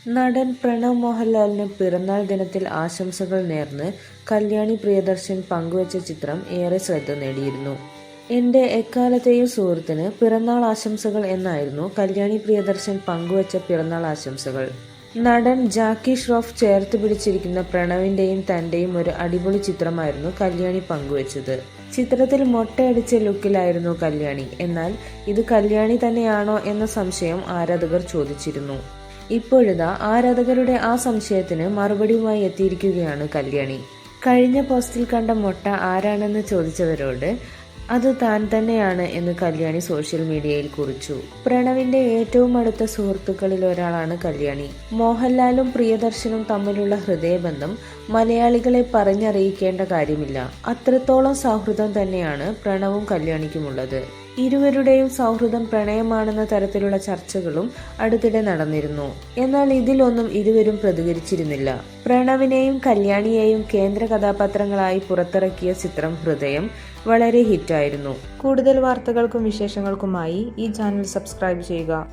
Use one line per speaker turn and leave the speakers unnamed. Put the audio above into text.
നടൻ പ്രണവ് മോഹൻലാലിന് പിറന്നാൾ ദിനത്തിൽ ആശംസകൾ നേർന്ന് കല്യാണി പ്രിയദർശൻ പങ്കുവച്ച ചിത്രം ഏറെ ശ്രദ്ധ നേടിയിരുന്നു. എൻ്റെ എക്കാലത്തെയും സുഹൃത്തിന് പിറന്നാൾ ആശംസകൾ എന്നായിരുന്നു കല്യാണി പ്രിയദർശൻ പങ്കുവച്ച പിറന്നാൾ ആശംസകൾ. നടൻ ജാക്കി ഷ്രോഫ് ചേർത്ത് പിടിച്ചിരിക്കുന്ന പ്രണവിൻ്റെയും തൻ്റെയും ഒരു അടിപൊളി ചിത്രമായിരുന്നു കല്യാണി പങ്കുവച്ചത്. ചിത്രത്തിൽ മൊട്ടയടിച്ച ലുക്കിലായിരുന്നു കല്യാണി. എന്നാൽ ഇത് കല്യാണി തന്നെയാണോ എന്ന സംശയം ആരാധകർ ചോദിച്ചിരുന്നു. ഇപ്പോഴിതാ ആരാധകരുടെ ആ സംശയത്തിന് മറുപടിയുമായി എത്തിയിരിക്കുകയാണ് കല്യാണി. കഴിഞ്ഞ പോസ്റ്റിൽ കണ്ട മൊട്ട ആരാണെന്ന് ചോദിച്ചവരോട് അത് താൻ തന്നെയാണ് എന്ന് കല്യാണി സോഷ്യൽ മീഡിയയിൽ കുറിച്ചു. പ്രണവിന്റെ ഏറ്റവും അടുത്ത സുഹൃത്തുക്കളിൽ ഒരാളാണ് കല്യാണി. മോഹൻലാലും പ്രിയദർശനും തമ്മിലുള്ള ഹൃദയബന്ധം മലയാളികളെ പറഞ്ഞറിയിക്കേണ്ട കാര്യമില്ല. അത്രത്തോളം സൗഹൃദം തന്നെയാണ് പ്രണവും കല്യാണിക്കുമുള്ളത്. ഇരുവരുടെയും സൗഹൃദം പ്രണയമാണെന്ന തരത്തിലുള്ള ചർച്ചകളും അടുത്തിടെ നടന്നിരുന്നു. എന്നാൽ ഇതിലൊന്നും ഇരുവരും പ്രതികരിച്ചിരുന്നില്ല. പ്രണവിനെയും കല്യാണിയെയും കേന്ദ്ര കഥാപാത്രങ്ങളായി പുറത്തിറക്കിയ ചിത്രം ഹൃദയം വളരെ ഹിറ്റായിരുന്നു. കൂടുതൽ വാർത്തകൾക്കും വിശേഷങ്ങൾക്കുമായി ഈ ചാനൽ സബ്സ്ക്രൈബ് ചെയ്യുക.